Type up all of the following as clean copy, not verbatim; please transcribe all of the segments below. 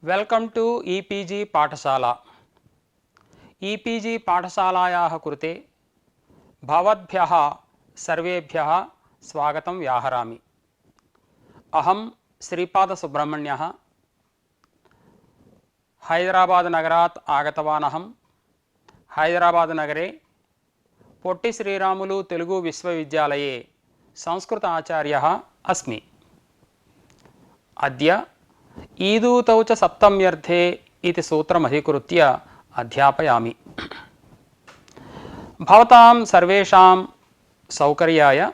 Welcome to e-PG पाठशाला। E-PG पाठशालायाः कृते भवद्भ्यः सर्वेभ्यः स्वागतं व्याहरामि। अहं श्रीपादसुब्रह्मण्यः हैदराबाद नगरात् आगतवान्। अहं हैदराबाद नगरे पोट्टि श्रीरामुलु तेलुगु विश्वविद्यालये संस्कृत आचार्यः अस्मि। अद्य ईदूतौ च सप्तम्यर्थे इति सूत्रमधिकृत्य अध्यापयामि। भवतां सर्वेषां सौकर्याय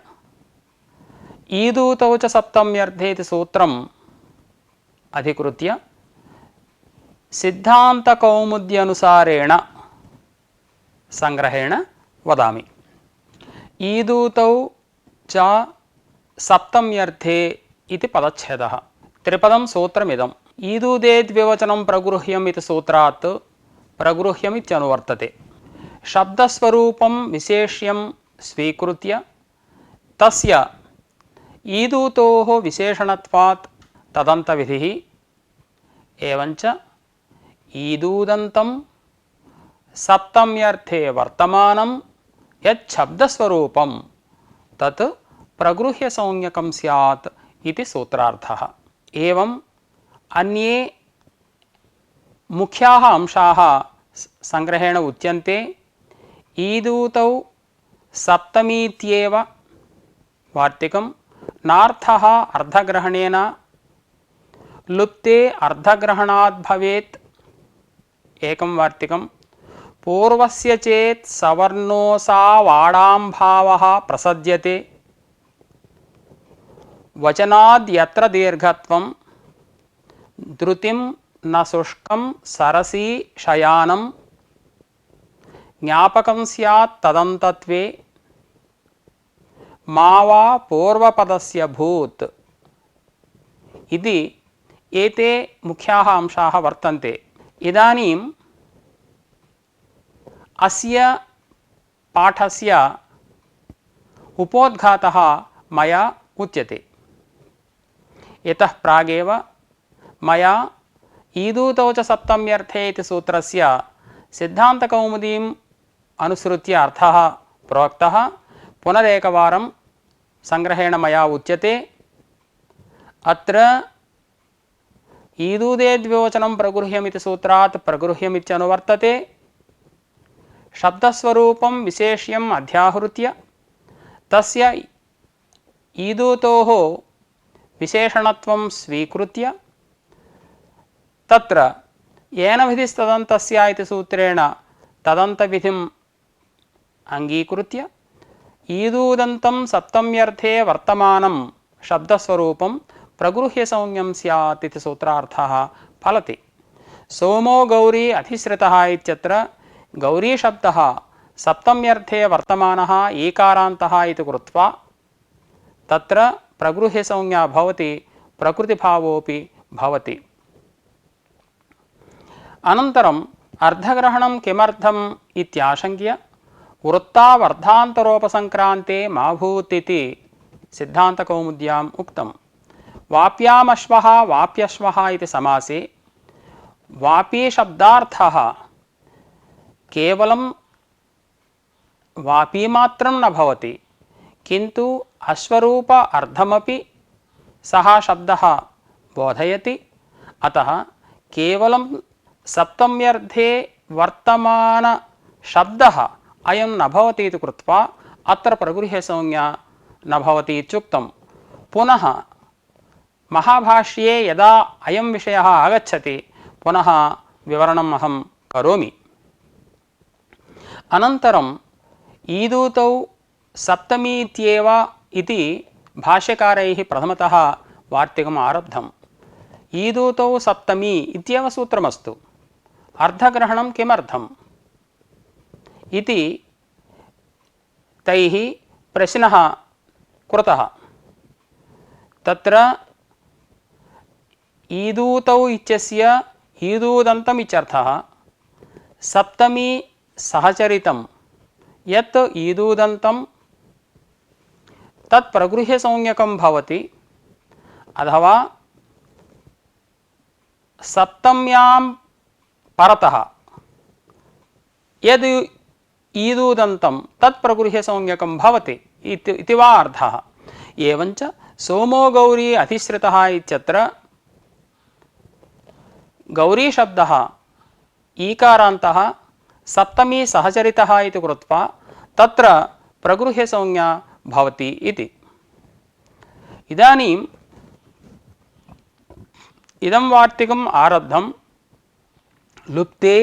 ईदूतौ च सप्तम्यर्थे इति सूत्रम् अधिकृत्य सिद्धान्तकौमुद्यनुसारेण संग्रहेण वदामि। ईदूतौ च सप्तम्यर्थे इति पदच्छेदः। त्रिपदं सूत्रमिदम्। ईदूदेद्विवचनं प्रगृह्यम् इति सूत्रात् प्रगृह्यम् इत्यनुवर्तते। शब्दस्वरूपं विशेष्यं स्वीकृत्य तस्य ईदूतोः विशेषणत्वात् तदन्तविधिः। एवञ्च ईदूदन्तं सप्तम्यर्थे वर्तमानं यच्छब्दस्वरूपं तत् प्रगृह्यसंज्ञकं स्यात् इति सूत्रार्थः। एवं अन्ये मुख्याः अंशाः संग्रहेण उच्यन्ते। ईदूतौ सप्तमीत्येव वार्तिकं नार्थः अर्धग्रहणेन लुप्ते अर्धग्रहणात् भवेत् एकं वार्तिकं। पूर्वस्य चेत् सवर्णोऽसावाडाम्भावः प्रसज्यते। वचनाद् यत्र दीर्घत्वं धृतिं न शुष्कं सरसी शयानं ज्ञापकं स्यात् तदन्तत्वे मा वा पूर्वपदस्य भूत् इति एते मुख्याः अंशाः वर्तन्ते। इदानीम् अस्य पाठस्य उपोद्घातः मया उच्यते। यतः प्रागेव मया ईदूतौ च सप्तम्यर्थे इति सूत्रस्य सिद्धान्तकौमुदीम् अनुसृत्य अर्थः प्रोक्तः। पुनरेकवारं संग्रहेण मया उच्यते। अत्र ईदूदेद्विवचनं प्रगृह्यमिति सूत्रात् प्रगृह्यमित्यनुवर्तते। शब्दस्वरूपं विशेष्यम् अध्याहृत्य तस्य ईदूतोः विशेषणत्वं स्वीकृत्य तत्र येन विधिस्तदन्तस्य इति सूत्रेण तदन्तविधिम् अङ्गीकृत्य ईदूदन्तं सप्तम्यर्थे वर्तमानं शब्दस्वरूपं प्रगृह्यसंज्ञं स्यात् इति सूत्रार्थः फलति। सोमो गौरी अधिश्रितः इत्यत्र गौरीशब्दः सप्तम्यर्थे वर्तमानः ईकारान्तः इति कृत्वा तत्र प्रगृह्यसंज्ञा भवति, प्रकृतिभावोऽपि भवति। अनन्तरम् अर्धग्रहणं किमर्थम् इत्याशङ्क्य वृत्तावर्धान्तरोपसङ्क्रान्ते मा भूत् इति सिद्धान्तकौमुद्याम् उक्तम्। वाप्यामश्वः वाप्यश्वः इति समासे वापी शब्दार्थः केवलं वापीमात्रं न भवति, किन्तु अश्वरूप अर्थमपि सः शब्दः बोधयति। अतः केवलं सप्तम्यर्थे वर्तमान शब्दः अयं न भवति इति कृत्वा अत्र प्रगृह्यसंज्ञा न भवति इत्युक्तं। पुनः महाभाष्ये यदा अयं विषयः आगच्छति पुनः विवरणम् अहं करोमि। अनन्तरम् ईदूतौ सप्तमीत्येव इति भाष्यकारैः प्रथमतः वार्तिकम् आरब्धम्। ईदूतौ सप्तमी इत्येव सूत्रमस्तु। अर्धग्रहणं किमर्थम् इति तैः प्रश्नः कृतः। तत्र ईदूतौ इत्यस्य ईदूदन्तम् इत्यर्थः। सप्तमी सहचरितं यत् ईदूदन्तं तत् प्रगृह्यसंज्ञकं भवति। अथवा सप्तम्यां परतः यद् ईदूदन्तं तत् प्रगृह्यसंज्ञकं भवति इति वा अर्थः। एवञ्च सोमो गौरी अधिश्रितः इत्यत्र गौरी शब्दः ईकारान्तः सप्तमी सहचरितः इति कृत्वा तत्र प्रगृह्यसंज्ञा भवति इति। इदानीम् इदं वार्तिकम् आरब्धं लुप्ते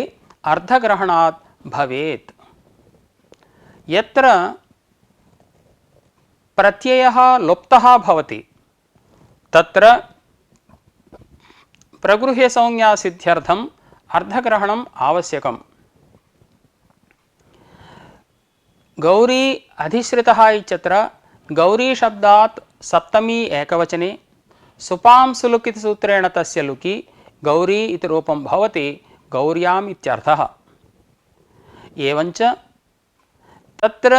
अर्धग्रहणात् भवेत्। यत्र प्रत्ययः लुप्तः भवति तत्र प्रगृह्यसंज्ञा सिद्ध्यर्थम् अर्धग्रहणम् आवश्यकम्। गौरी अधिश्रितः इत्यत्र गौरी शब्दात् सप्तमी एकवचने सुपां सुलुक् इति सूत्रेण तस्य लुकि गौरी इति रूपं भवति गौर्याम् इत्यर्थः। एवञ्च तत्र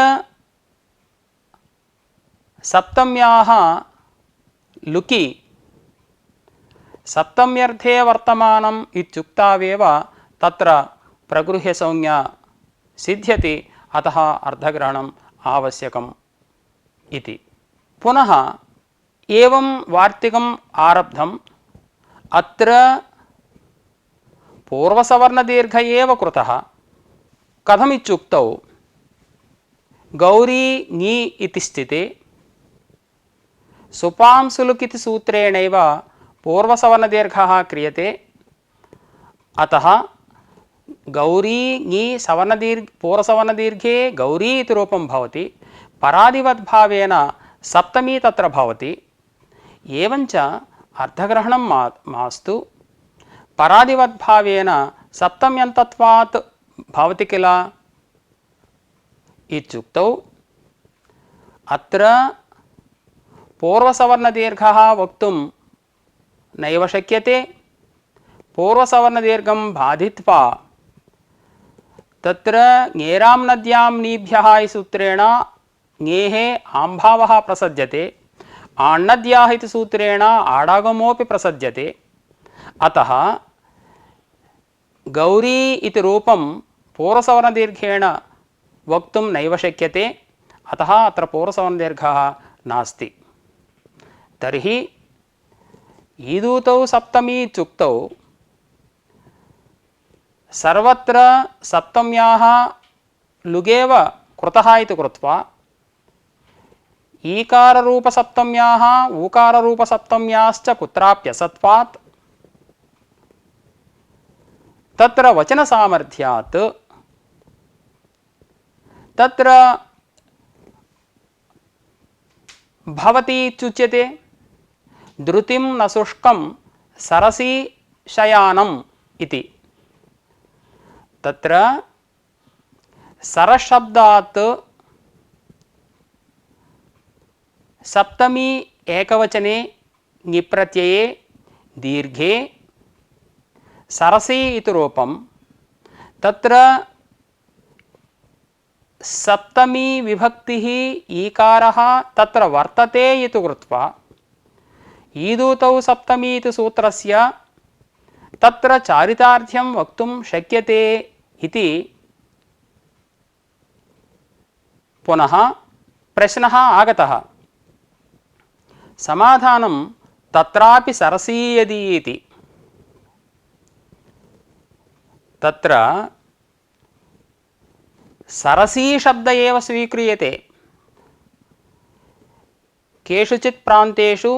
सप्तम्याः लुकि सप्तम्यर्थे वर्तमानम् इत्युक्तावेव तत्र प्रगृह्यसंज्ञा सिद्ध्यति, अतः अर्धग्रहणम् आवश्यकम् इति। पुनः एवं वार्तिकम् आरब्धम् अत्र पूर्वसवर्णदीर्घ एव कृतः। कथमित्युक्तौ गौरी ङी इति स्थिते सुपां सुलुक् इति सूत्रेणैव पूर्वसवर्णदीर्घः क्रियते, अतः गौरी ङी पूर्वसवर्णदीर्घे गौरी इति रूपं भवति, परादिवद्भावेन सप्तमी तत्र भवति। एवञ्च अर्धग्रहणं मास्तु, परादिवद्भावेन सप्तम्यन्तत्वात् भवति किल इत्युक्तौ अत्र पूर्वसवर्णदीर्घः वक्तुं नैव शक्यते। पूर्वसवर्णदीर्घं बाधित्वा तत्र ङेरां नद्यां नीभ्यः इति सूत्रेण ङेः आम्भावः प्रसज्यते, आण्णद्याः इति सूत्रेण आडागमोऽपि प्रसज्यते। अतः गौरी इति रूपं पूर्वसवर्णदीर्घेण वक्तुं नैव शक्यते, अतः अत्र पूर्वसवर्णदीर्घः नास्ति। तर्हि ईदूतौ सप्तमी इत्युक्तौ सर्वत्र सप्तम्याः लुगेव कृतः इति कृत्वा ईकाररूपसप्तम्याः ऊकाररूपसप्तम्याश्च कुत्राप्यसत्वात् तत्र वचनसामर्थ्यात् तत्र भवति इत्युच्यते। धृतिं न शुष्कं सरसी शयानम् इति। तत्र सरशब्दात् सप्तमी एकवचने ङिप्रत्यये दीर्घे सरसी इति रूपं, तत्र सप्तमी विभक्तिः ईकारः तत्र वर्तते इति कृत्वा ईदूतौ सप्तमी इति सूत्रस्य तत्र चारितार्थ्यं वक्तुं शक्यते इति पुनः प्रश्नः आगतः। समाधानं तत्रापि सरसीयदी इति। तत्र सरसी शब्द एव स्वीक्रियते। केषुचित् प्रान्तेषु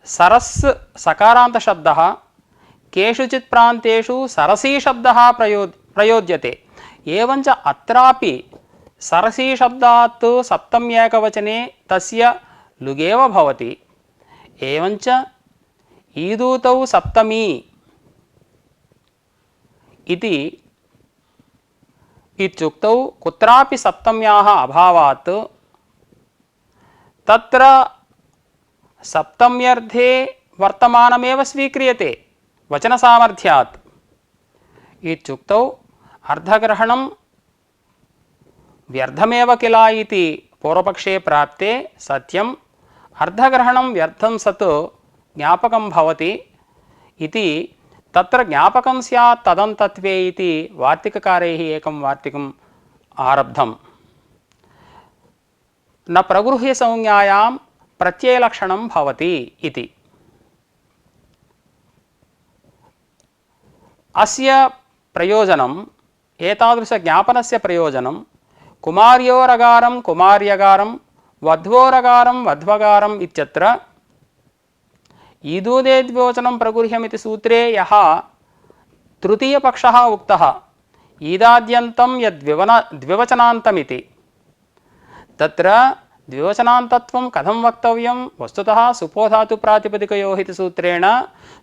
सरस् सकारान्त शब्दः, केषुचित् प्रान्तेषु सरसी शब्दः प्रयोज्यते। एवञ्च अत्रापि सरसी शब्दात् सप्तम्येकवचने तस्य लुगेव भवति। एवञ्च ईदूतौ सप्तमी इति इत्युक्तौ कुत्रापि सप्तम्याः अभावात् तत्र सप्तम्यर्थे वर्तमानमेव स्वीक्रियते वचनसामर्थ्यात् इत्युक्तौ अर्धग्रहणं व्यर्थमेव किल इति पूर्वपक्षे प्राप्ते सत्यम्। अर्धग्रहणं व्यर्थं सत् ज्ञापकं भवति। इति तत्र ज्ञापकं स्यात् तदन्तत्वे इति वार्तिककारैः एकं वार्तिकम् आरब्धं। न प्रगृह्यसंज्ञायां प्रत्ययलक्षणं भवति इति। अस्य प्रयोजनम् एतादृशज्ञापनस्य प्रयोजनं कुमार्योरगारं कुमार्यगारं वध्वोरगारं वध्वगारम् इत्यत्र ईदूदेद्विवचनं प्रगृह्यमिति सूत्रे यः तृतीयपक्षः उक्तः ईदाद्यन्तं द्विवचनान्तमिति, तत्र द्विवचनान्तत्वं कथं वक्तव्यं? वस्तुतः सुपोधातुप्रातिपदिकयोः इति सूत्रेण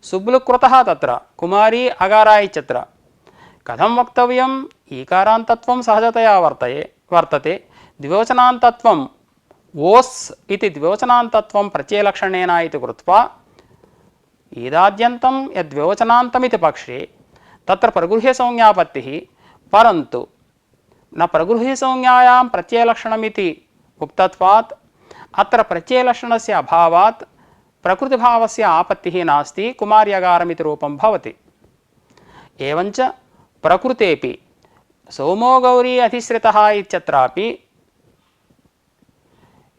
सुब्लुकृतः तत्र कुमारी अगारा इत्यत्र कथं वक्तव्यम्? ईकारान्तत्वं सहजतया वर्तते। द्विवचनान्तत्वं ओस् इति द्विवचनान्तत्वं प्रत्ययलक्षणेन इति कृत्वा ईदाद्यन्तं यद्विवचनान्तमिति पक्षे तत्र प्रगृह्यसंज्ञापत्तिः, परन्तु न प्रगृह्यसंज्ञायां प्रत्ययलक्षणमिति उक्तत्वात् अत्र प्रत्ययलक्षणस्य अभावात् प्रकृतिभावस्य आपत्तिः नास्ति, कुमार्यगारमिति रूपं भवति। एवञ्च प्रकृतेपि सोमो गौरी अधिश्रितः इत्यत्रापि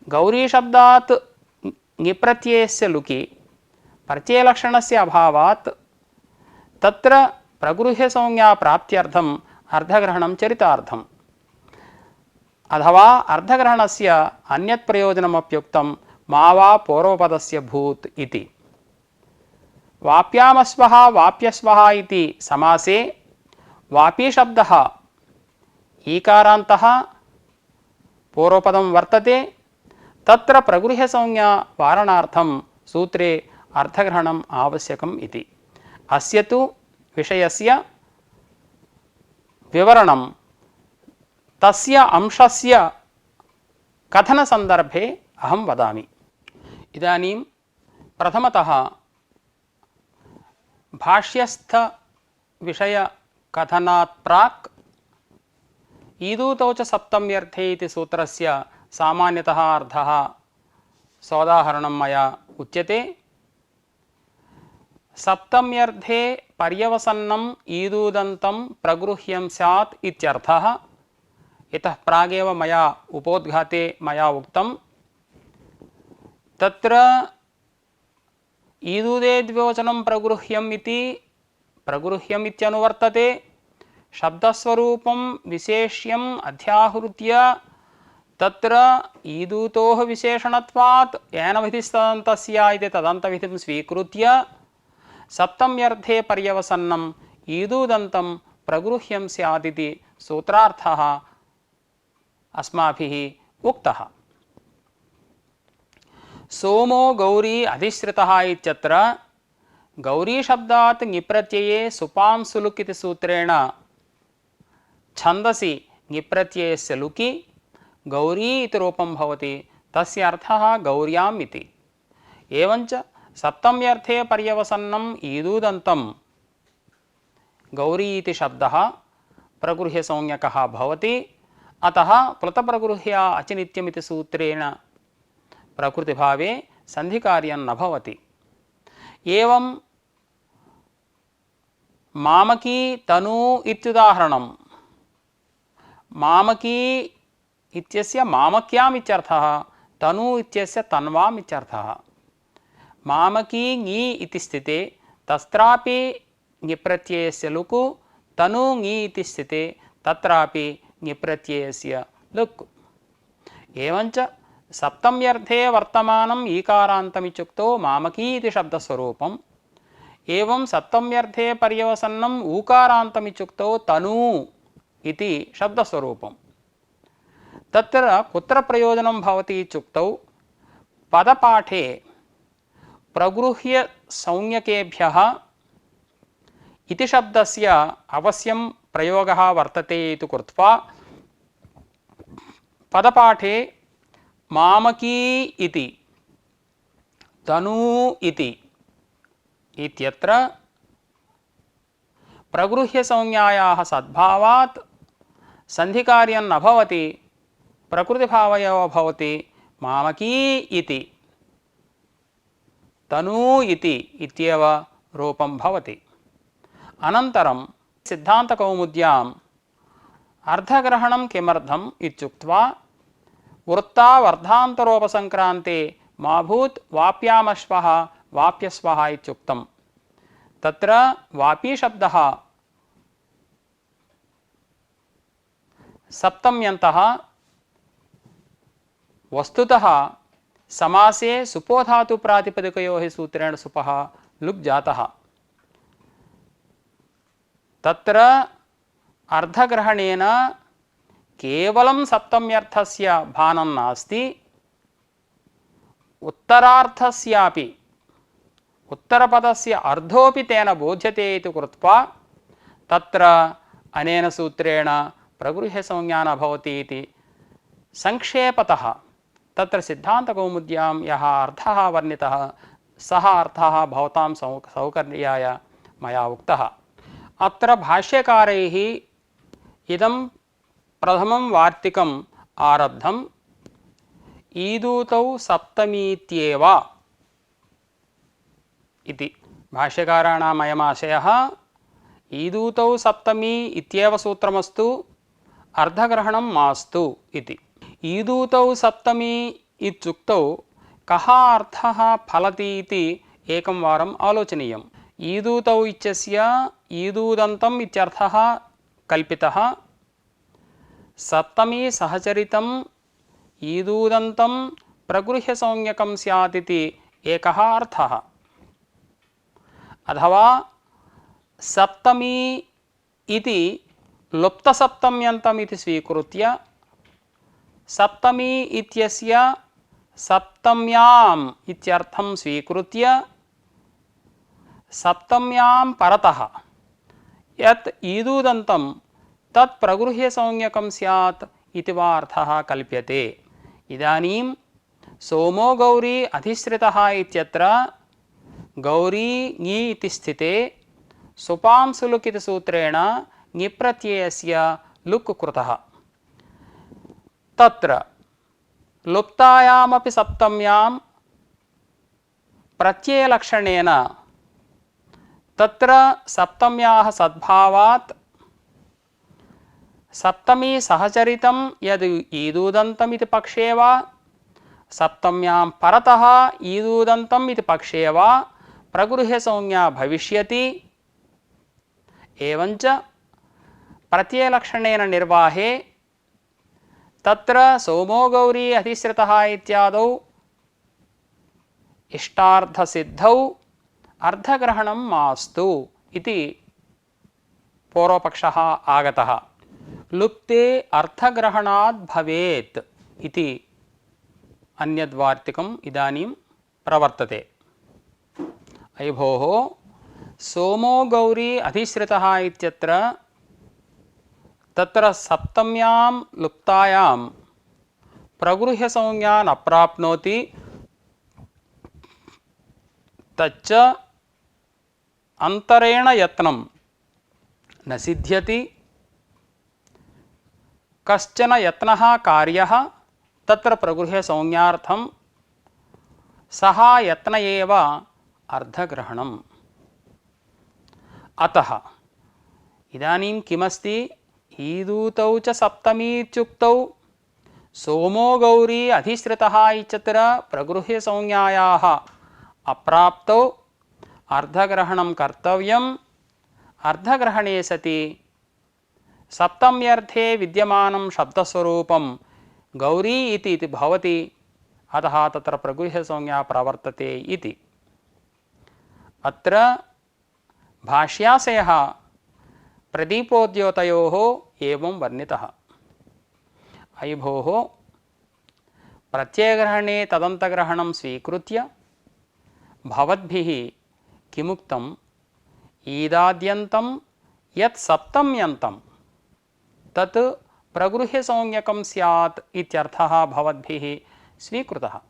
गौरीशब्दात् ङिप्रत्ययस्य लुकि प्रत्ययलक्षणस्य अभावात् तत्र प्रगृह्यसंज्ञाप्राप्त्यर्थम् अर्धग्रहणं चरितार्थम्। अथवा अर्धग्रहणस्य अन्यत् प्रयोजनमप्युक्तं मा वा पूर्वपदस्य भूत् इति। वाप्यामस्वः वाप्यस्वः इति समासे वापी शब्दः ईकारान्तः पूर्वपदं वर्तते, तत्र प्रगृह्यसंज्ञा वारणार्थं सूत्रे अर्थग्रहणम् आवश्यकम् इति। अस्य तु विषयस्य विवरणं तस्य अंशस्य कथनसन्दर्भे अहं वदामि। इदानीं प्रथमतः भाष्यस्थविषयकथनात् प्राक् ईदूतौ च सप्तम्यर्थे इति सूत्रस्य सामान्यतः अर्थः सोदाहरणं मया उच्यते। सप्तम्यर्थे पर्यवसन्नम् ईदूदन्तं प्रगृह्यं स्यात् इत्यर्थः। इतः प्रागेव मया उपोद्घाते मया उक्तं तत्र ईदूदेद्विवचनं प्रगृह्यम् इति प्रगृह्यम् इत्यनुवर्तते। शब्दस्वरूपं विशेष्यम् अध्याहृत्य तत्र ईदूतोः विशेषणत्वात् येन विधिस्तदन्तस्य इति तदन्तविधिं स्वीकृत्य सप्तम्यर्थे पर्यवसन्नम् ईदूदन्तं प्रगृह्यं स्यात् इति सूत्रार्थः अस्माभिः उक्तः। सोमो गौरी अधिश्रितः इत्यत्र गौरीशब्दात् ङिप्रत्यये सुपां सुलुक् इति सूत्रेण छन्दसि ङिप्रत्ययस्य लुकि गौरी इति रूपं भवति, तस्य अर्थः गौर्याम् इति। एवञ्च सप्तम्यर्थे पर्यवसन्नम् ईदूदन्तं गौरी इति शब्दः प्रगृह्यसंज्ञकः भवति। अतः प्लुतप्रगृह्य अचिनित्यमिति सूत्रेण प्रकृतिभावे सन्धिकार्यं न भवति। एवं मामकी तनु इत्युदाहरणं। मामकी इत्यस्य मामक्याम् इत्यर्थः, तनु इत्यस्य तन्वाम् इत्यर्थः। मामकी ङी इति स्थिते तत्रापि ङिप्रत्ययस्य लुकु, तनु ङी इति स्थिते तत्रापि ङिप्रत्ययस्य लुक्। एवञ्च सप्तम्यर्थे वर्तमानम् ईकारान्तमित्युक्तौ मामकी इति शब्दस्वरूपम्। एवं सप्तम्यर्थे पर्यवसन्नम् ऊकारान्तमित्युक्तौ तनु इति शब्दस्वरूपम्। तत्र कुत्र प्रयोजनं भवति इत्युक्तौ पदपाठे प्रगृह्य संज्ञकेभ्यः इति शब्दस्य अवश्यं प्रयोगः वर्तते इति कृत्वा पदपाठे मामकी इति तनु इति इत्यत्र प्रगृह्यसंज्ञायाः सद्भावात् सन्धिकार्यं न भवति, प्रकृतिभाव एव भवति। मामकी इति तनु इति इत्येव रूपं भवति। अनन्तरं सिद्धान्तकौमुद्याम् अर्धग्रहणं किमर्थम् इत्युक्त्वा वृत्तावर्धान्तरोपसङ्क्रान्ते मा भूत् वाप्यामश्वः वाप्यस्वः इत्युक्तं। तत्र वापी शब्दः सप्तम्यन्तः वस्तुतः समासे सुपोधातु प्रातिपदिकयोः सूत्रेण सुपः लुक् जातः। तत्र अर्धग्रहणेन केवलं सप्तम्यर्थस्य भानं नास्ति, उत्तरार्थस्यापि उत्तरपदस्य अर्धोऽपि तेन बोध्यते इति कृत्वा तत्र अनेन सूत्रेण प्रगृह्यसंज्ञा न भवति इति संक्षेपतः तत्र सिद्धान्तकौमुद्यां यः अर्थः वर्णितः सः अर्थः भवतां सौकर्याय मया उक्तः। अत्र भाष्यकारैः इदं प्रथमं वार्तिकम् आरब्धम् ईदूतौ सप्तमीत्येव इति। भाष्यकाराणाम् अयमाशयः ईदूतौ सप्तमी इत्येव सूत्रमस्तु, अर्धग्रहणं मास्तु इति। ईदूतौ सप्तमी इत्युक्तौ कः अर्थः फलति इति एकं वारम् आलोचनीयम्। ईदूतौ इत्यस्य ईदूदन्तम् इत्यर्थः कल्पितः, सप्तमी सहचरितम् ईदूदन्तं प्रगृह्यसंज्ञकं स्यात् इति एकः अर्थः। अथवा सप्तमी इति लुप्तसप्तम्यन्तम् इति स्वीकृत्य सप्तमी इत्यस्य सप्तम्याम् इत्यर्थं स्वीकृत्य सप्तम्यां परतः यत् ईदूदन्तं तत् प्रगृह्यसंज्ञकं स्यात् इति वा अर्थः कल्प्यते। इदानीं सोमो गौरी अधिश्रितः इत्यत्र गौरी ङि इति स्थिते सुपां सुलुक् इति सूत्रेण ङिप्रत्ययस्य लुक् कृतः। तत्र लुप्तायामपि सप्तम्यां प्रत्ययलक्षणेन तत्र सप्तम्याः सद्भावात् सप्तमी सहचरितं यद् ईदूदन्तम् इति पक्षे वा सप्तम्यां परतः ईदूदन्तम् इति पक्षे वा प्रगृह्यसंज्ञा भविष्यति। एवञ्च प्रत्ययलक्षणेन निर्वाहे तत्र सोमो गौरी अधिश्रितः इत्यादौ इष्टार्थसिद्धौ अर्धग्रहणं मास्तु इति पूर्वपक्षः आगतः। लुप्ते अर्थग्रहणात् भवेत् इति अन्यद्वार्तिकम् इदानीं प्रवर्तते। अयि भोः, सोमो गौरी अधिश्रितः इत्यत्र तत्र सप्तम्यां लुप्तायां प्रगृह्यसंज्ञा न प्राप्नोति, तच्च अन्तरेण यत्नं न सिद्ध्यति। कश्चन यत्नः कार्यः तत्र प्रगृह्यसंज्ञार्थं, सः यत्न एव अर्धग्रहणम्। अतः इदानीं किमस्ति, ईदूतौ च सप्तमी इत्युक्तौ सोमो गौरी अधिश्रितः इत्यत्र प्रगृह्यसंज्ञायाः अप्राप्तौ अर्धग्रहणं कर्तव्यम्। अर्धग्रहणे सति सप्तम्यर्थे विद्यमानं शब्दस्वरूपं गौरी इति भवति, अतः तत्र प्रगृह्यसंज्ञा प्रवर्तते इति। अत्र भाष्याशयः प्रदीपोद्योतयोः एवं वर्णितः। अयि भोः, प्रत्ययग्रहणे तदन्तग्रहणं स्वीकृत्य भवद्भिः किमुक्तम्, ईदाद्यन्तं यत् सप्तम्यन्तं तत् प्रगृह्यसंज्ञकं स्यात् इत्यर्थः भवद्भिः स्वीकृतः।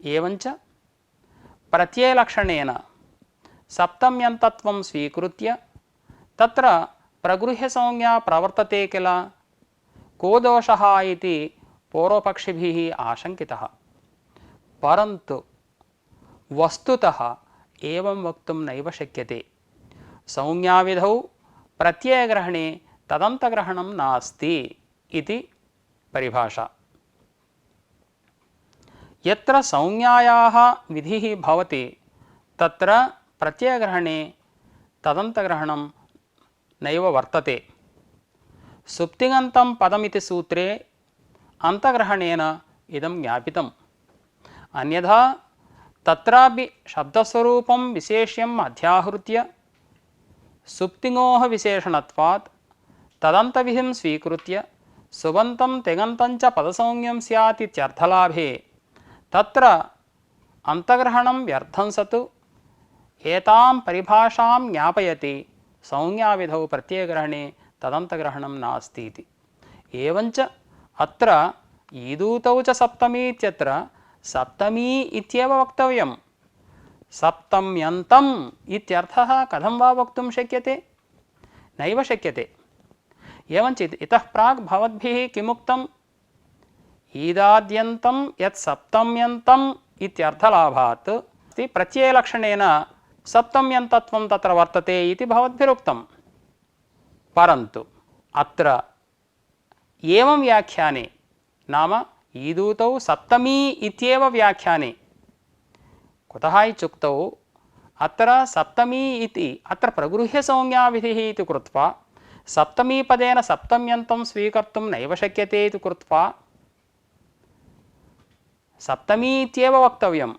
एवञ्च प्रत्ययलक्षणेन सप्तम्यन्तत्वं स्वीकृत्य तत्र प्रगृह्यसंज्ञा प्रवर्तते किल, को दोषः इति पूर्वपक्षिभिः आशङ्कितः। परन्तु वस्तुतः एवं वक्तुं नैव शक्यते। संज्ञाविधौ प्रत्ययग्रहणे तदन्तग्रहणं नास्ति इति परिभाषा। यत्र संज्ञायाः विधिः भवति तत्र प्रत्ययग्रहणे तदन्तग्रहणं नैव वर्तते। सुप्तिङन्तं पदमिति सूत्रे अन्तग्रहणेन इदं ज्ञापितम्। अन्यथा तत्रापि शब्दस्वरूपं विशेष्यम् अध्याहृत्य सुप्तिङोः विशेषणत्वात् तदन्तविधिं स्वीकृत्य सुबन्तं तिङन्तं च पदसंज्ञं स्यात् इत्यर्थलाभे तत्र अन्तग्रहणं व्यर्थं सतु एतां परिभाषां ज्ञापयति संज्ञाविधौ प्रत्ययग्रहणे तदन्तग्रहणं नास्ति इति। एवञ्च अत्र ईदूतौ च सप्तमी इत्यत्र सप्तमी इत्येव वक्तव्यं। सप्तम्यन्तम् इत्यर्थः कथं वा वक्तुं शक्यते? नैव शक्यते। एवञ्च इतः प्राक् भवद्भिः किमुक्तम्? ईदाद्यन्तं यत् सप्तम्यन्तम् इत्यर्थलाभात् प्रत्ययलक्षणेन सप्तम्यन्तत्वं तत्र वर्तते इति भवद्भिरुक्तं। परन्तु अत्र एवं व्याख्याने नाम ईदूतौ सप्तमी इत्येव व्याख्याने कुतः इत्युक्तौ अत्र सप्तमी इति अत्र प्रगृह्यसंज्ञाविधिः इति कृत्वा सप्तमीपदेन सप्तम्यन्तं स्वीकर्तुं नैव शक्यते इति कृत्वा सप्तमी इत्येव वक्तव्यम्।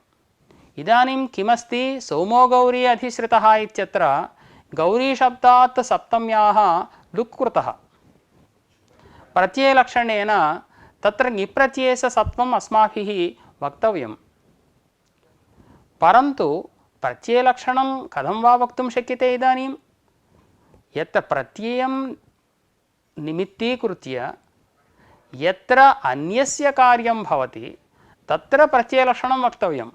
इदानीं किमस्ति? सोमो गौरी अधिश्रितः इत्यत्र गौरीशब्दात् सप्तम्याः लुक् कृतः। प्रत्ययलक्षणेन तत्र ङिप्रत्ययस्य सत्वम् अस्माभिः वक्तव्यं। परन्तु प्रत्ययलक्षणं कथं वा वक्तुं शक्यते? इदानीं यत्र प्रत्ययं निमित्तीकृत्य यत्र अन्यस्य कार्यं भवति तत्र प्रत्ययलक्षणं वक्तव्यम्।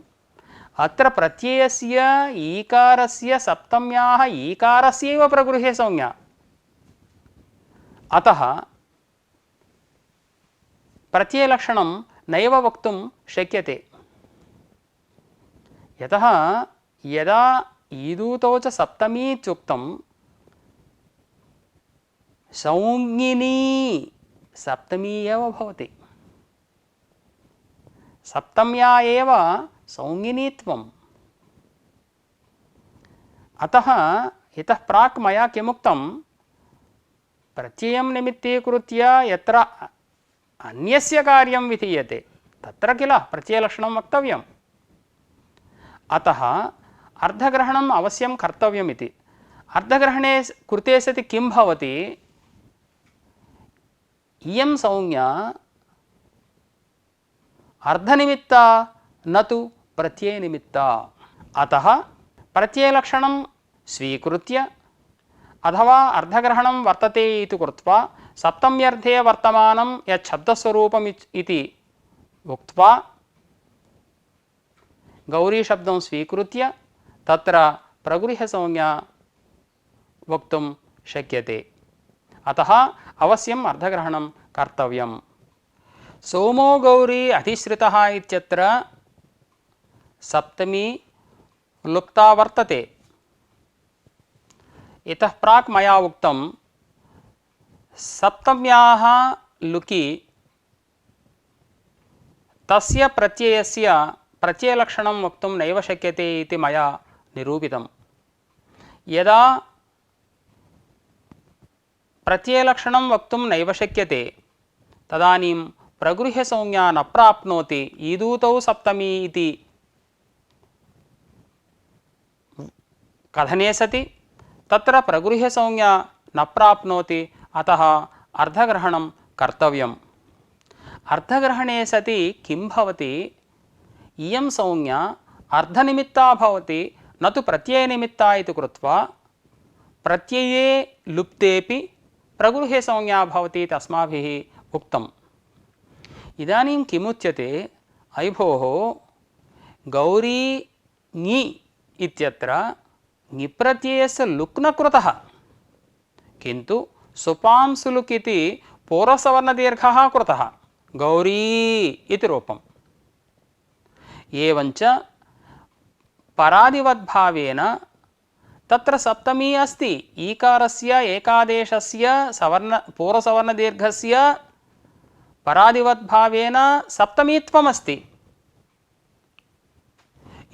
अत्र प्रत्ययस्य ईकारस्य सप्तम्याः ईकारस्यैव प्रगृह्यसंज्ञा। अतः प्रत्ययलक्षणं नैव वक्तुं शक्यते। यतः यदा ईदूतौ च सप्तमी इत्युक्तं संज्ञिनी सप्तमी एव भवति। सप्तम्या एव संज्ञिनीत्वम्। अतः इतः प्राक् मया किमुक्तं? प्रत्ययं निमित्तीकृत्य यत्र अन्यस्य कार्यं विधीयते तत्र किल प्रत्ययलक्षणं वक्तव्यम्। अतः अर्धग्रहणम् अवश्यं कर्तव्यमिति। अर्धग्रहणे कृते सति किं भवति? इयं संज्ञा अर्धनिमित्ता न तु प्रत्ययनिमित्ता। अतः प्रत्ययलक्षणं स्वीकृत्य अथवा अर्धग्रहणं वर्तते इति कृत्वा सप्तम्यर्थे वर्तमानं यत् शब्दस्वरूपम् इति उक्त्वा गौरीशब्दं स्वीकृत्य तत्र प्रगृह्यसंज्ञा वक्तुं शक्यते। अतः अवश्यम् अर्धग्रहणं कर्तव्यम्। सोमो गौरी अधिश्रितः इत्यत्र सप्तमी लुप्ता वर्तते। इतः प्राक् मया उक्तं सप्तम्याः लुकि तस्य प्रत्ययस्य प्रत्ययलक्षणं वक्तुं नैव शक्यते इति मया निरूपितं। यदा प्रत्ययलक्षणं वक्तुं नैव शक्यते तदानीं प्रगृह्यसंज्ञा न प्राप्नोति। ईदूतौ सप्तमी इति कथने सति तत्र प्रगृह्यसंज्ञा न प्राप्नोति। अतः अर्धग्रहणं कर्तव्यम्। अर्धग्रहणे सति किं भवति? इयं संज्ञा अर्धनिमित्ता भवति न तु प्रत्ययनिमित्ता इति कृत्वा प्रत्यये लुप्तेपि प्रगृह्यसंज्ञा भवति इति अस्माभिः उक्तम्। इदानीं किमुच्यते? अयि भोः, गौरी ङि इत्यत्र ङिप्रत्ययस्य लुक् न कृतः, किन्तु सुपांसुलुक् इति पूर्वसवर्णदीर्घः कृतः, गौरी इति रूपम्। एवञ्च परादिवद्भावेन तत्र सप्तमी अस्ति। ईकारस्य एकादेशस्य सवर्ण पूर्वसवर्णदीर्घस्य परादिवद्भावेन सप्तमीत्वमस्ति।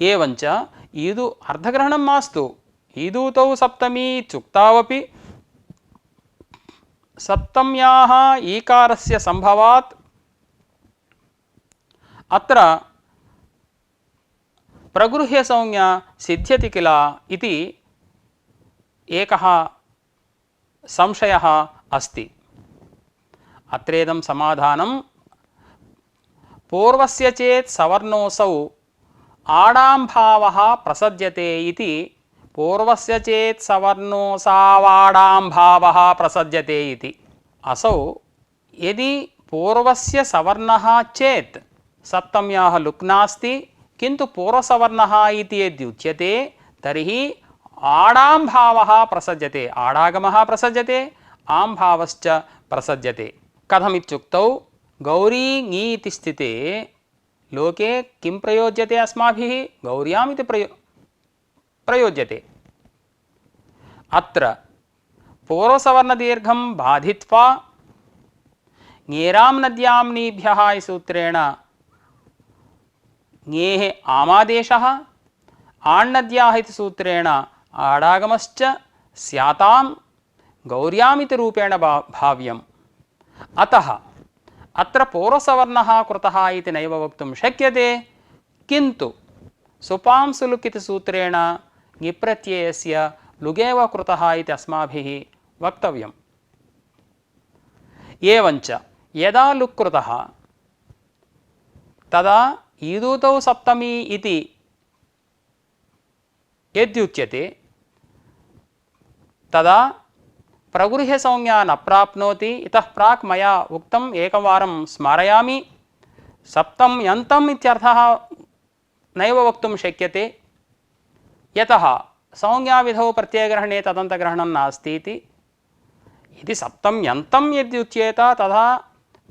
एवञ्च ईदु अर्धग्रहणं मास्तु। ईदूतौ सप्तमी इत्युक्तावपि सप्तम्याः ईकारस्य सम्भवात् अत्र प्रगृह्यसंज्ञा सिद्ध्यति किल इति एकः संशयः अस्ति। अत्रेदं समाधानं पूर्वस्य चेत् सवर्णोऽसौ आडाम्भावः प्रसज्यते इति पूर्वस्य चेत् सवर्णोऽसावाडाम्भावः प्रसज्यते इति। असौ यदि पूर्वस्य सवर्णः चेत् सप्तम्याः लुक् नास्ति किन्तु पूर्वसवर्णः इति यद्युच्यते तर्हि आडाम्भावः प्रसज्यते। आडागमः प्रसज्यते, आम्भावश्च प्रसज्यते। कथमित्युक्तौ गौरी ङी इति स्थिते लोके किं प्रयोज्यते अस्माभिः? गौर्याम् इति प्रयोज्यते। अत्र पूर्वसवर्णदीर्घं बाधित्वा ङेरां नद्यां नीभ्यः इति सूत्रेण ङेः आमादेशः, आण्नद्याः इति सूत्रेण आडागमश्च स्यातां गौर्याम् इति रूपेण भाव्यम्। अतः अत्र पूर्वसवर्णः कृतः इति नैव वक्तुं शक्यते, किन्तु सुपांसुलुक् इति सूत्रेण ङिप्रत्ययस्य लुगेव कृतः इति अस्माभिः वक्तव्यम्। एवञ्च यदा लुक् कृतः तदा ईदूतौ सप्तमी इति यद्युच्यते तदा प्रगृह्यसंज्ञा न प्राप्नोति। इतः प्राक् मया उक्तम् एकवारं स्मारयामि। सप्तं यन्तम् इत्यर्थः नैव वक्तुं शक्यते, यतः संज्ञाविधौ प्रत्ययग्रहणे तदन्तग्रहणं नास्ति इति। यदि सप्तं यन्तं यद्युच्येत तदा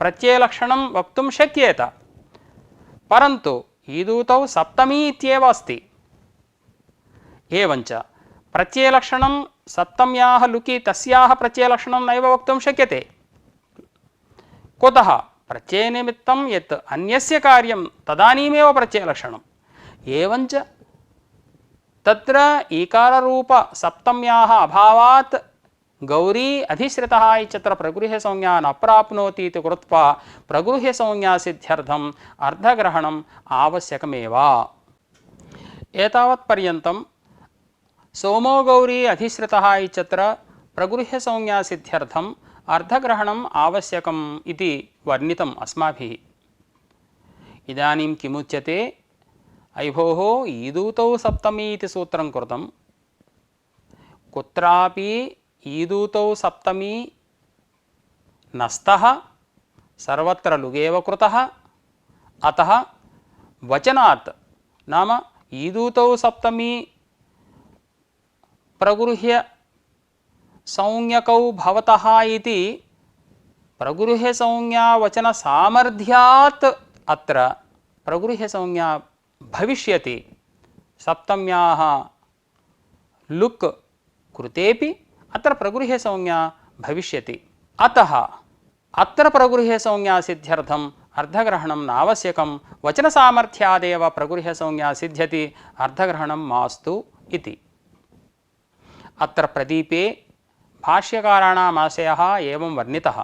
प्रत्ययलक्षणं वक्तुं शक्येत, परन्तु ईदूतौ सप्तमी इत्येव अस्ति। एवञ्च प्रत्ययलक्षणं सप्तम्याः लुकि तस्याः प्रत्ययलक्षणं नैव वक्तुं शक्यते। कुतः? प्रत्ययनिमित्तं यत् अन्यस्य कार्यं तदानीमेव प्रत्ययलक्षणम्। एवञ्च तत्र ईकाररूप सप्तम्याः अभावात् गौरी अधिश्रितः इत्यत्र प्रगृह्यसंज्ञा न प्राप्नोति इति कृत्वा प्रगृह्यसंज्ञासिद्ध्यर्थम् अर्धग्रहणम् आवश्यकमेव। एतावत्पर्यन्तं सोमो गौरी अधिश्रितः इत्यत्र प्रगृह्यसंज्ञासिद्ध्यर्थम् अर्धग्रहणम् आवश्यकम् इति वर्णितम् अस्माभिः। इदानीं किमुच्यते? अयि भोः, ईदूतौ सप्तमी इति सूत्रं कृतं, कुत्रापि ईदूतौ सप्तमी न स्तः, सर्वत्र लुगेव कृतः। अतः वचनात् नाम ईदूतौ सप्तमी प्रगृह्य संज्ञकौ भवतः इति प्रगृह्यसंज्ञा वचनसामर्थ्यात् अत्र प्रगृह्यसंज्ञा भविष्यति। सप्तम्याः लुक् कृतेपि अत्र प्रगृह्यसंज्ञा भविष्यति। अतः अत्र प्रगृह्यसंज्ञा सिद्ध्यर्थम् अर्धग्रहणं नावश्यकं। वचनसामर्थ्यादेव प्रगृह्यसंज्ञा सिद्ध्यति, अर्धग्रहणं मास्तु इति। अत्र प्रदीपे भाष्यकाराणाम् आशयः एवं वर्णितः।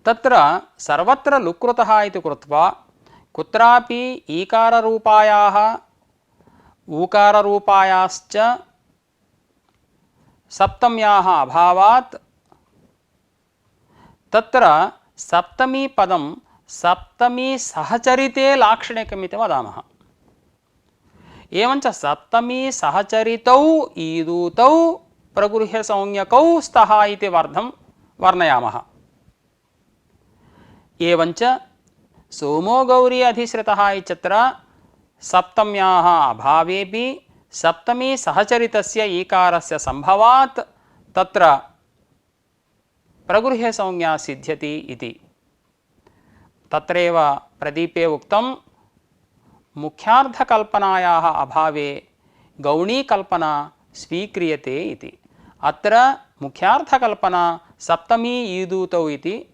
तत्र सर्वत्र लुक्कृतः इति कृत्वा कुत्रापि ईकाररूपायाः ऊकाररूपायाश्च सप्तम्याः अभावात् तत्र सप्तमी पदं सप्तमी सहचरिते लाक्षणिकमिति वदामः। एवञ्च सप्तमी सहचरितौ ईदूतौ प्रगृह्यसंज्ञकौ स्तः इति वर्णयामः। एवञ्च सोमो गौरी अधिश्रितः इत्यत्र सप्तम्याः अभावेपि सप्तमी सहचरितस्य ईकारस्य सम्भवात् तत्र प्रगृह्यसंज्ञा सिद्ध्यति इति। तत्रैव प्रदीपे उक्तं मुख्यार्थकल्पनायाः अभावे गौणीकल्पना स्वीक्रियते इति। अत्र मुख्यार्थकल्पना सप्तमी ईदूतौ इति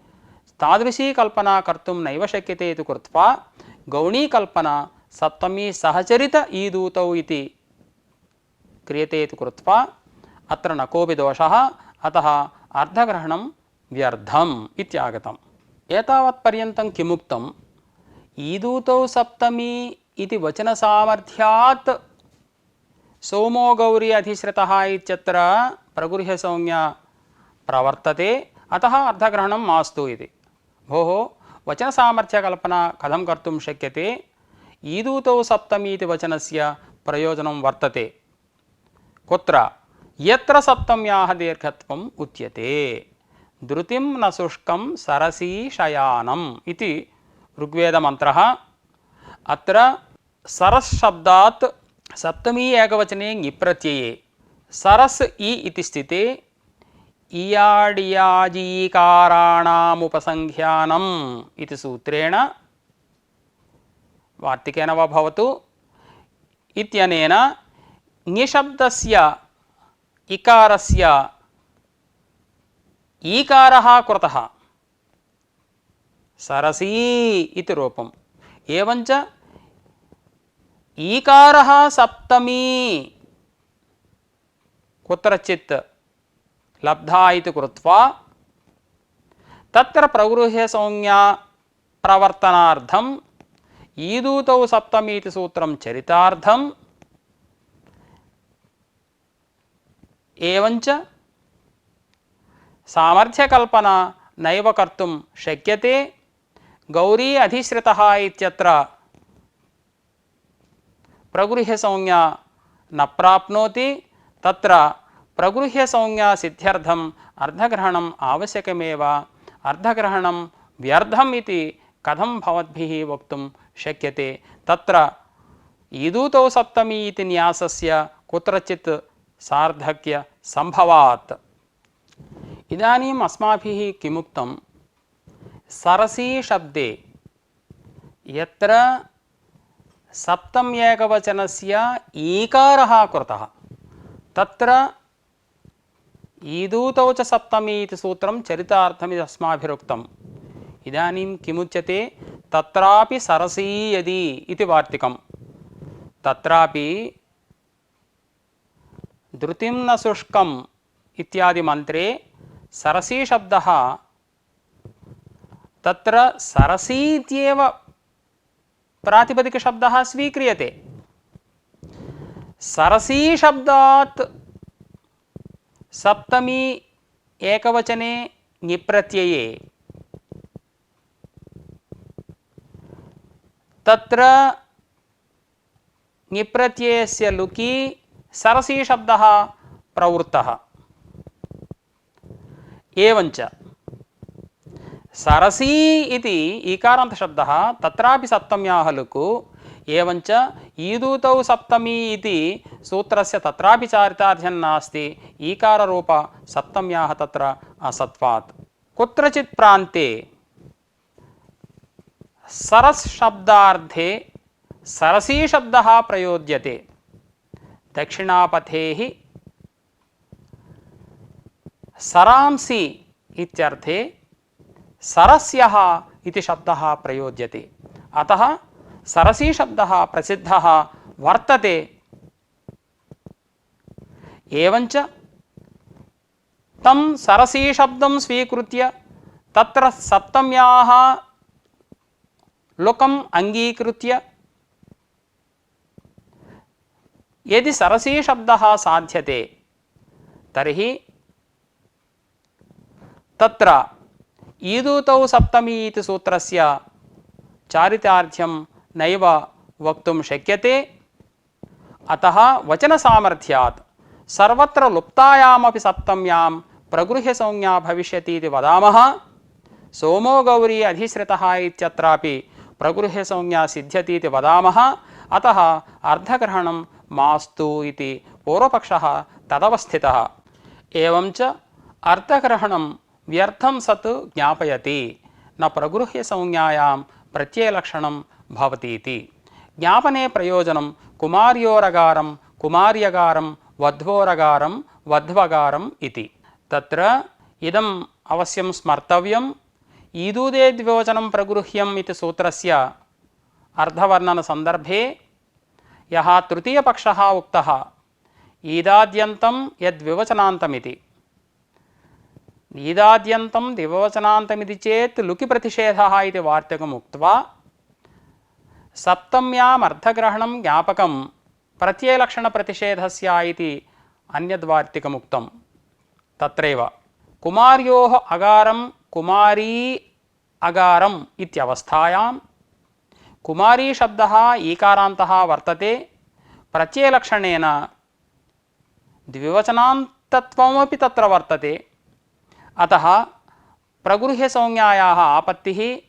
तादृशी कल्पना कर्तुं नैव शक्यते इति कृत्वा गौणीकल्पना सप्तमी सहचरित ईदूतौ इति क्रियते इति कृत्वा अत्र न कोऽपि दोषः, अतः अर्धग्रहणं व्यर्थम् इत्यागतम्। एतावत्पर्यन्तं किमुक्तम्? ईदूतौ सप्तमी इति वचनसामर्थ्यात् सोमो गौरी अधिश्रितः इत्यत्र प्रगृह्यसंज्ञा प्रवर्तते, अतः अर्धग्रहणं मास्तु इति। भोः, वचनसामर्थ्यकल्पना कथं कर्तुं शक्यते? ईदूतौ सप्तमी इति वचनस्य प्रयोजनं वर्तते। कुत्र? यत्र सप्तम्याः दीर्घत्वम् उच्यते। धृतिं न शुष्कं सरसी शयानम् इति ऋग्वेदमन्त्रः। अत्र सरस् शब्दात् सप्तमी एकवचने ङिप्रत्यये सरस् इ इति स्थिते इयाडियाजीकाराणामुपसंख्यानम् इति सूत्रेण वार्तिकेन वा भवतु इत्यनेन ङिशब्दस्य इकारस्य ईकारः कृतः सरसी इति रूपम्। एवञ्च ईकारः सप्तमी कुत्रचित् लब्धा इति कृत्वा तत्र प्रगृह्यसंज्ञा प्रवर्तनार्थम् ईदूतौ सप्तमी इति सूत्रं चरितार्थम् एवञ्च सामर्थ्यकल्पना नैव कर्तुं शक्यते। गौरी अधिश्रितः इत्यत्र प्रगृह्यसंज्ञा न प्राप्नोति, तत्र प्रगृह्यसंज्ञा सिद्ध्यर्थम् अर्धग्रहणम् आवश्यकमेव। अर्धग्रहणं व्यर्थम् इति कथं भवद्भिः वक्तुं शक्यते? तत्र ईदूतौ सप्तमी इति न्यासस्य कुत्रचित् सार्धक्य संभवात्। इदानीम् अस्माभिः किमुक्तं? सरसी शब्दे यत्र सप्तम्येकवचनस्य ईकारः कृतः तत्र ईदूतौ च सप्तमी इति सूत्रं चरितार्थमिति अस्माभिरुक्तम्। इदानीं किमुच्यते? तत्रापि सरसी यदि इति वार्तिकम्। तत्रापि धृतिं न शुष्कम् इत्यादि मन्त्रे सरसी शब्दः तत्र सरसी इत्येव प्रातिपदिकशब्दः स्वीक्रियते। सरसी शब्दात् सप्तमी एकवचने ङिप्रत्यये तत्र ङिप्रत्ययस्य लुकि सरसी शब्दः प्रवृत्तः। एवञ्च सरसी इति ईकारान्तशब्दः तत्रापि सप्तम्याः लुकु। एवञ्च ईदूतौ सप्तमी इति सूत्रस्य तत्रापि चारितार्थ्यं नास्ति, ईकाररूप सप्तम्याः तत्र असत्वात्। कुत्रचित् प्रान्ते सरस् शब्दार्थे सरसी शब्दः प्रयोज्यते। दक्षिणापथे हि सरांसि इत्यर्थे सरस्यः इति शब्दः प्रयोज्यते। अतः सरसी शब्दः प्रसिद्धः वर्तते। एवञ्च तं सरसी शब्दं स्वीकृत्य तत्र सप्तम्याः लुकम् अङ्गीकृत्य यदि सरसी शब्दः साध्यते तर्हि तत्र ईदूतौ सप्तमी इति सूत्रस्य चारितार्थ्यं नैव वक्तुं शक्यते। अतः वचनसामर्थ्यात् सर्वत्र लुप्तायामपि सप्तम्यां प्रगृह्यसंज्ञा भविष्यति इति वदामः। सोमो गौरी अधिश्रितः इत्यत्रापि प्रगृह्यसंज्ञा सिद्ध्यति इति वदामः। अतः अर्धग्रहणं मास्तु इति पूर्वपक्षः तदवस्थितः। एवञ्च अर्धग्रहणं व्यर्थं सत् ज्ञापयति, न प्रगृह्यसंज्ञायां प्रत्ययलक्षणं भवति इति। ज्ञापने प्रयोजनं कुमार्योरगारं कुमार्यगारं वध्वोरगारं वध्वगारम् इति। तत्र इदम् अवश्यं स्मर्तव्यम्। ईदूदे द्विवचनं प्रगृह्यम् इति सूत्रस्य अर्धवर्णनसन्दर्भे यः तृतीयपक्षः उक्तः ईदाद्यन्तं यद्विवचनान्तमिति, ईदाद्यन्तं द्विवचनान्तमिति चेत् लुकि प्रतिषेधः इति वार्तिकम् उक्त्वा सप्तम्याम् अर्थग्रहणं ज्ञापकं प्रत्ययलक्षणप्रतिषेधस्य इति अन्यद्वार्तिकमुक्तं। तत्रैव कुमार्योः अगारं कुमारी अगारम् इत्यवस्थायां कुमारी शब्दः ईकारान्तः वर्तते। प्रत्ययलक्षणेन द्विवचनान्तत्वमपि तत्र वर्तते। अतः प्रगृह्यसंज्ञायाः आपत्तिः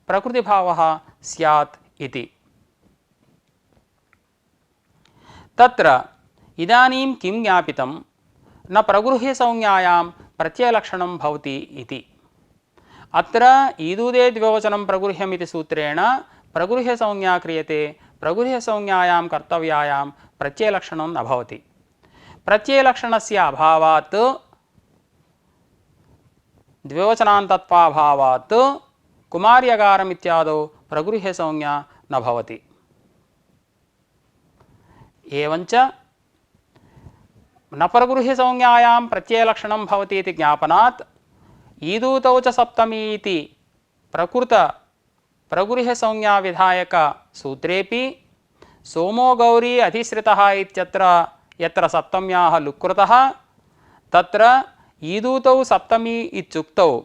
प्रकृतिभावः स्यात् इति। तत्र इदानीं किं ज्ञापितं, न प्रगृह्यसंज्ञायां प्रत्ययलक्षणं भवति इति। अत्र ईदूदे द्विवचनं प्रगृह्यम् इति सूत्रेण प्रगृह्यसंज्ञा क्रियते, प्रगृह्यसंज्ञायां कर्तव्यायां प्रत्ययलक्षणं न भवति। प्रत्ययलक्षणस्य अभावात् द्विवचनान्तत्वाभावात् कुमार्यगारम् इत्यादौ प्रगृह्यसंज्ञा न भवति। एवञ्च न प्रगृह्यसंज्ञायां प्रत्ययलक्षणं भवति इति ज्ञापनात् ईदूतौ च सप्तमी इति प्रकृत प्रगृह्यसंज्ञाविधायकसूत्रेपि सोमो गौरी अधिश्रितः इत्यत्र यत्र सप्तम्याः लुक्कृतः तत्र ईदूतौ सप्तमी इत्युक्तौ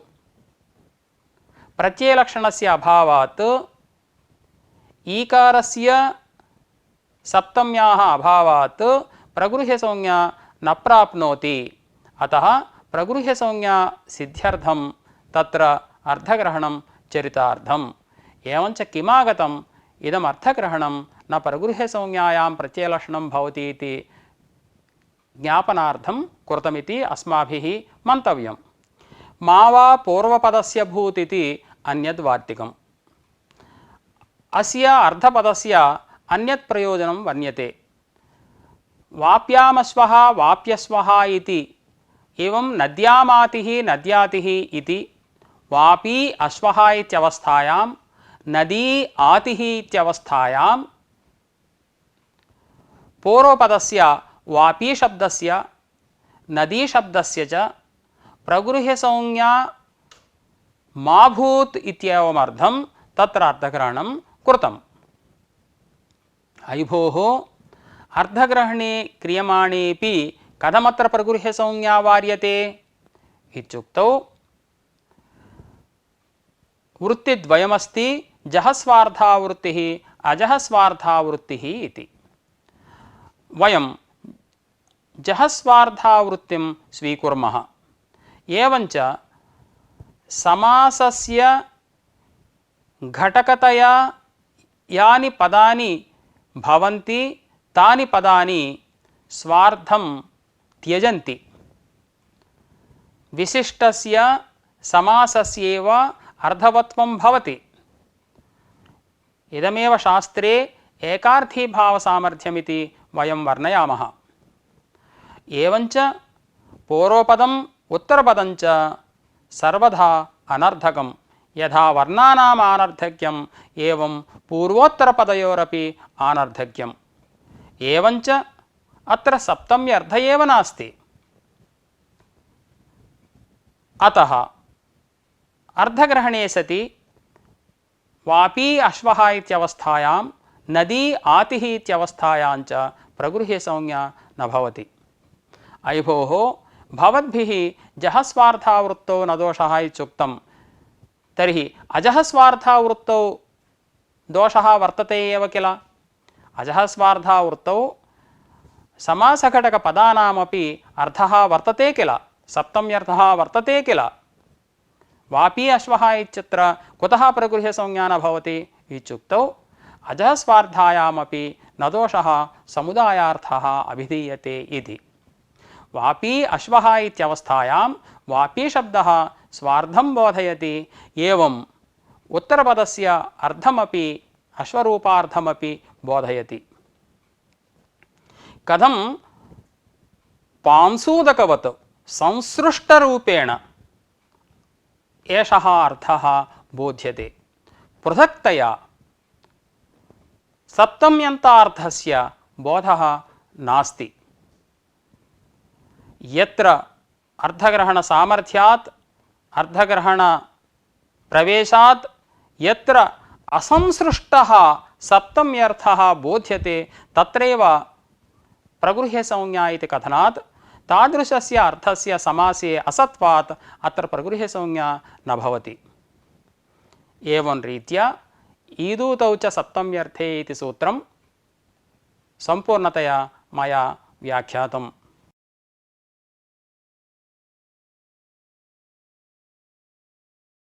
प्रत्ययलक्षणस्य अभावात् ईकारस्य सप्तम्याः अभावात् प्रगृह्यसंज्ञा न प्राप्नोति। अतः प्रगृह्यसंज्ञा सिद्ध्यर्थं तत्र अर्थग्रहणं चरितार्थम्। एवञ्च किमागतम्, इदम् अर्थग्रहणं न प्रगृह्यसंज्ञायां प्रत्ययलक्षणं भवति इति ज्ञापनार्थं कृतमिति अस्माभिः मन्तव्यम्। मा वा पूर्वपदस्य भूत् इति अन्यद्वार्तिकम्। अस्य अर्थपदस्य अन्यत् प्रयोजनं वर्ण्यते। वाप्यामस्वः वाप्यस्वः इति एवं नद्यामातिः नद्यातिः इति वापी अश्वः इत्यवस्थायां नदी आतिः इत्यवस्थायां पूर्वपदस्य वापी शब्दस्य नदी शब्दस्य च प्रगृह्यसंज्ञा मा भूत् इत्येवमर्थं तत्र अर्थग्रहणं कृतम्। अयि भोः, अर्धग्रहणे क्रियमाणेऽपि कथमत्र प्रगृह्यसंज्ञा वार्यते इत्युक्तौ वृत्तिद्वयमस्ति, जहस्वार्था वृत्तिः अजहस्वार्था वृत्तिः इति। वयं जहस्वार्था वृत्तिं स्वीकुर्मः। एवञ्च समासस्य घटकतया यानि पदानि भवन्ति तानि पदानि स्वार्थं त्यजन्ति। विशिष्टस्य समासस्येव अर्धवत्वं भवति। इदमेव शास्त्रे एकार्थीभावसामर्थ्यमिति वयं वर्णयामः। एवञ्च पूर्वपदम् उत्तरपदञ्च सर्वदा अनर्थकं। यथा वर्णानाम् आनर्थक्यम् एवं पूर्वोत्तरपदयोरपि आनर्थक्यम्। एवञ्च अत्र सप्तम्यर्थ एव नास्ति। अतः अर्धग्रहणे सति वापी अश्वः इत्यवस्थायां नदी आतिः इत्यवस्थायां च प्रगृह्यसंज्ञा न भवति। अयि भोः, भवद्भिः जहस्वार्थावृत्तौ न दोषः इत्युक्तं, तर्हि अजहस्वार्थावृत्तौ दोषः वर्तते एव किल। अजहस्वार्थावृत्तौ समासघटकपदानामपि अर्थः वर्तते किल, सप्तम्यर्थः वर्तते किल। वापी अश्वः इत्यत्र कुतः प्रगृह्यसंज्ञा न भवति इत्युक्तौ अजहस्वार्थायामपि न दोषः समुदायार्थः अभिधीयते इति। वापी अश्वः इत्यवस्थायां वापी शब्दः स्वार्थं बोधयति। एवं उत्तरपदस्य अर्थमपि अश्वरूपार्थमपि बोधयति। कथं पांसूदकवत् संसृष्टरूपेण एषः अर्थः बोध्यते, पृथक्तया सप्तम्यन्तार्थस्य बोधः नास्ति। यत्र अर्थग्रहणसामर्थ्यात् अर्थग्रहणप्रवेशात् यत्र असंसृष्टः सप्तम्यर्थः बोध्यते तत्रैव प्रगृह्यसंज्ञा इति कथनात् तादृशस्य अर्थस्य समासे असत्वात् अत्र प्रगृह्यसंज्ञा न भवति। एवं रीत्या ईदूतौ च सप्तम्यर्थे इति सूत्रं सम्पूर्णतया मया व्याख्यातम्।